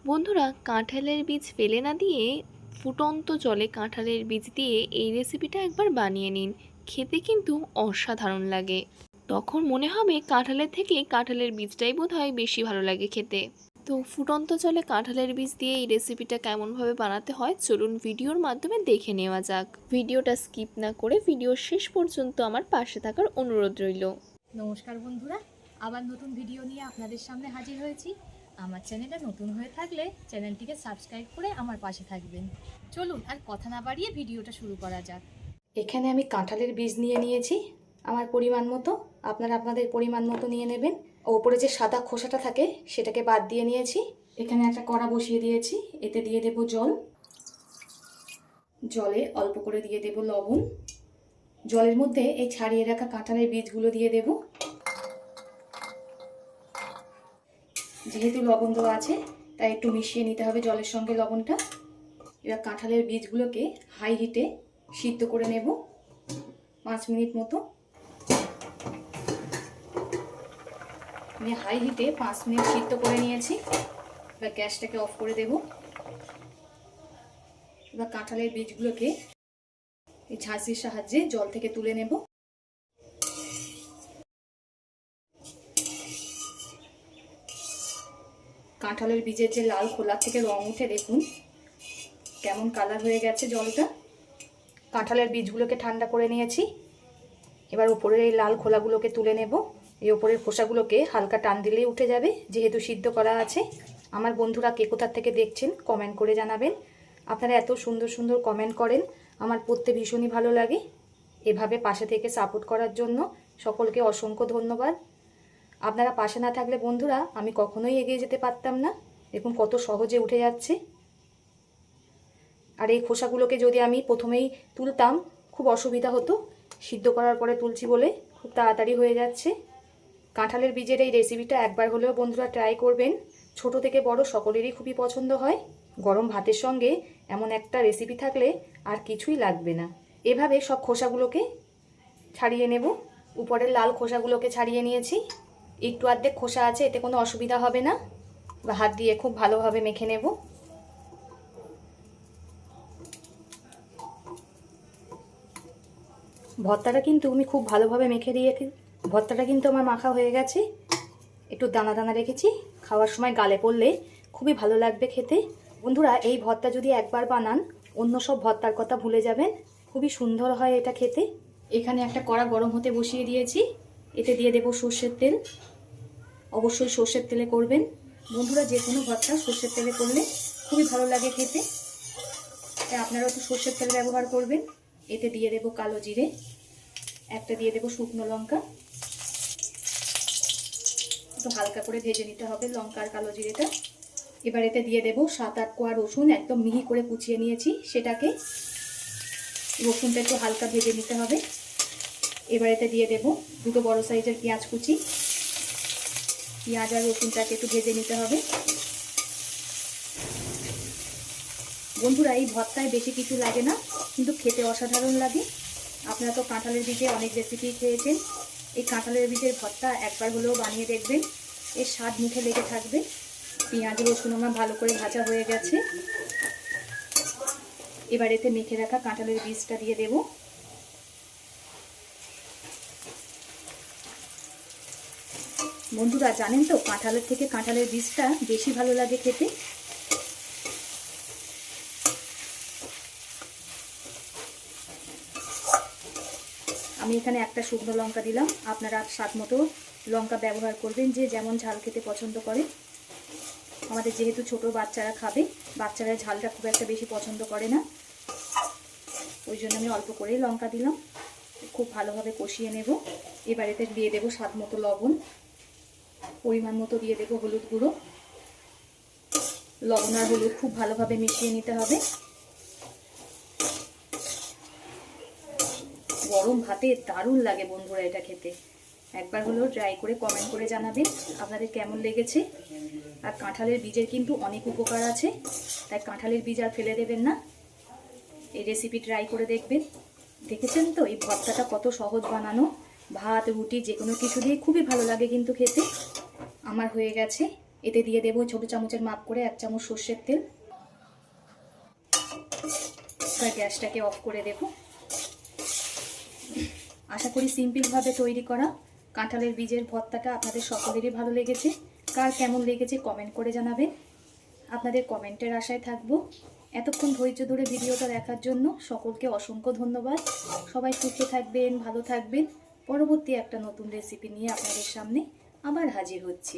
বন্ধুরা, কাঁঠালের বীজ ফেলে না দিয়ে ফুটন্ত জলে কাঁঠালের বীজ দিয়ে এই রেসিপিটা একবার বানিয়ে নিন। খেতে কিন্তু অসাধারণ লাগে। তখন মনে হবে কাঁঠালের থেকে কাঁঠালের বীজটাই বোধহয় বেশি ভালো লাগে খেতে। তো ফুটন্ত জলে কাঁঠালের বীজ দিয়ে এই রেসিপিটা কেমনভাবে বানাতে হয় চলুন ভিডিওর মাধ্যমে দেখে নেওয়া যাক। ভিডিওটা স্কিপ না করে ভিডিওর শেষ পর্যন্ত আমার পাশে থাকার অনুরোধ রইল। নমস্কার বন্ধুরা, আবার নতুন ভিডিও নিয়ে আপনাদের সামনে হাজির হয়েছি। আমার চ্যানেলটা নতুন হয়ে থাকলে চ্যানেলটিকে সাবস্ক্রাইব করে আমার পাশে থাকবেন। চলুন আর কথা না বাড়িয়ে ভিডিওটা শুরু করা যাক। এখানে আমি কাঁঠালের বীজ নিয়ে নিয়েছি আমার পরিমাণ মতো। আপনারা আপনাদের পরিমাণ মতো নিয়ে নেবেন। ওপরে যে সাদা খোসাটা থাকে সেটাকে বাদ দিয়ে নিয়েছি। এখানে একটা কড়া বসিয়ে দিয়েছি, এতে দিয়ে দেব জল। জলে অল্প করে দিয়ে দেব লবণ। জলের মধ্যে এই ছাড়িয়ে রাখা কাঁঠালের বীজগুলো দিয়ে দেব। যেহেতু লবণ দেওয়া আছে তাই একটু মিশিয়ে নিতে হবে জলের সঙ্গে লবণটা। এবার কাঁঠালের বীজগুলোকে হাই হিটে সিদ্ধ করে নেব 5 মিনিট মতো। আমি হাই হিটে 5 মিনিট সিদ্ধ করে নিয়েছি। এবার গ্যাসটাকে অফ করে দেব। এবার কাঁঠালের বীজগুলোকে এই ঝাঁঝরির সাহায্যে জল থেকে তুলে নেব। কাঁঠালের বীজের যে লাল খোলা থেকে রং উঠে দেখুন কেমন কালার হয়ে গেছে জলটা। কাঁঠালের বীজগুলোকে ঠান্ডা করে নিয়েছি। এবার উপরের এই লাল খোলাগুলোকে তুলে নেব। এই উপরের খোসাগুলোকে হালকা টান দিলেই উঠে যাবে, যেহেতু সিদ্ধ করা আছে। আমার বন্ধুরা কে কোথা থেকে দেখছেন কমেন্ট করে জানাবেন। আপনারা এত সুন্দর সুন্দর কমেন্ট করেন, আমার পড়তে ভীষণই ভালো লাগে। এভাবে পাশে থেকে সাপোর্ট করার জন্য সকলকে অসংখ্য ধন্যবাদ। আপনারা পাশে না থাকলে বন্ধুরা আমি কখনোই এগিয়ে যেতে পারতাম না। দেখুন কত সহজে উঠে যাচ্ছে। আর এই খোসাগুলোকে যদি আমি প্রথমেই তুলতাম খুব অসুবিধা হতো। সিদ্ধ করার পরে তুলছি বলে খুব তাড়াতাড়ি হয়ে যাচ্ছে। কাঁঠালের বীজের এই রেসিপিটা একবার হলেও বন্ধুরা ট্রাই করবেন। ছোট থেকে বড় সকলেরই খুবই পছন্দ হয়। গরম ভাতের সঙ্গে এমন একটা রেসিপি থাকলে আর কিছুই লাগবে না। এভাবে সব খোসাগুলোকে ছাড়িয়ে নেব। উপরের লাল খোসাগুলোকে ছাড়িয়ে নিয়েছি। একটু অর্ধেক খোসা আছে, এতে কোনো অসুবিধা হবে না। বা হাত দিয়ে খুব ভালোভাবে মেখে নেব। ভর্তাটা কিন্তু আমি খুব ভালোভাবে মেখে দিয়েছি। ভর্তাটা কিন্তু আমার মাখা হয়ে গেছে। একটু দানা দানা রেখেছি, খাওয়ার সময় গালে পড়লে খুবই ভালো লাগবে খেতে। বন্ধুরা এই ভর্তা যদি একবার বানান অন্য সব ভর্তার কথা ভুলে যাবেন। খুবই সুন্দর হয় এটা খেতে। এখানে একটা কড়া গরম হতে বসিয়ে দিয়েছি, এতে দিয়ে দেব সর্ষের তেল। অবশ্যই সর্ষের তেলে করবেন বন্ধুরা, যে কোনো ভর্তা সর্ষের তেলে করলে খুবই ভালো লাগে খেতে। তাই আপনারাও একটু সর্ষের তেল ব্যবহার করবেন। এতে দিয়ে দেব কালো জিরে, একটা দিয়ে দেব শুকনো লঙ্কা। একটু হালকা করে ভেজে নিতে হবে লঙ্কা আর কালো জিরেটা। এবার এতে দিয়ে দেব 7-8 কোয়া রসুন, একদম মিহি করে কুচিয়ে নিয়েছি সেটাকে। রসুনটা একটু হালকা ভেজে নিতে হবে। এবার এতে দিয়ে দেব 2 বড় সাইজের পেঁয়াজ কুচি। পেঁয়াজ আর রসুনটাকে একটু ভেজে নিতে হবে। বন্ধুরা এই ভর্তায় বেশি কিছু লাগে না, কিন্তু খেতে অসাধারণ লাগে। আপনারা তো কাঁঠালের বীজে অনেক রেসিপি খেয়েছেন। এই কাঁঠালের বীজের ভর্তা একবার হলেও বানিয়ে দেখবেন, এর স্বাদ মুখে লেগে থাকবে। পেঁয়াজ রসুন আমার ভালো করে ভাজা হয়ে গেছে। এবার এতে মেখে রাখা কাঁঠালের বীজটা দিয়ে দেব। বন্ধুরা জানেন তো কাঁঠালের থেকে কাঁঠালের বীজটা বেশি ভালো লাগে খেতে। আমি এখানে একটা শুকনো লঙ্কা দিলাম, আপনারা স্বাদ মতো লঙ্কা ব্যবহার করবেন, যে যেমন ঝাল খেতে পছন্দ করে। আমাদের যেহেতু ছোট বাচ্চারা খাবে, বাচ্চারা ঝালটা খুব একটা বেশি পছন্দ করে না, ওই জন্য আমি অল্প করেই লঙ্কা দিলাম। খুব ভালোভাবে কষিয়ে নেব। এবার এতে দিয়ে দেবো স্বাদ মতো লবণ, পরিমাণ মতো দিয়ে দেবো হলুদ গুঁড়ো। লবণ আর হলুদ খুব ভালোভাবে মিশিয়ে নিতে হবে। গরম ভাতে দারুণ লাগে বন্ধুরা এটা খেতে। একবার হলেও ট্রাই করে কমেন্ট করে জানাবেন আপনাদের কেমন লেগেছে। আর কাঁঠালের বীজের কিন্তু অনেক উপকার আছে, তাই কাঁঠালের বীজ আর ফেলে দেবেন না। এই রেসিপি ট্রাই করে দেখবেন। দেখেছেন তো এই ভর্তাটা কত সহজ বানানো। ভাত রুটি যে কোনো কিছু দিয়ে খুবই ভালো লাগে কিন্তু খেতে। আমার হয়ে গেছে। এতে দিয়ে দেবো ছোট চামচের মাপ করে 1 চামচ সর্ষের তেল। এবার গ্যাসটাকে অফ করে দেব। আশা করি সিম্পলভাবে তৈরি করা কাঁঠালের বীজের ভর্তাটা আপনাদের সকলেরই ভালো লেগেছে। কার কেমন লেগেছে কমেন্ট করে জানাবেন। আপনাদের কমেন্টের আশায় থাকবো। এতক্ষণ ধৈর্য ধরে ভিডিওটা দেখার জন্য সকলকে অসংখ্য ধন্যবাদ। সবাই সুস্থ থাকবেন, ভালো থাকবেন। পরবর্তী একটা নতুন রেসিপি নিয়ে আপনাদের সামনে আবার হাজির হচ্ছি।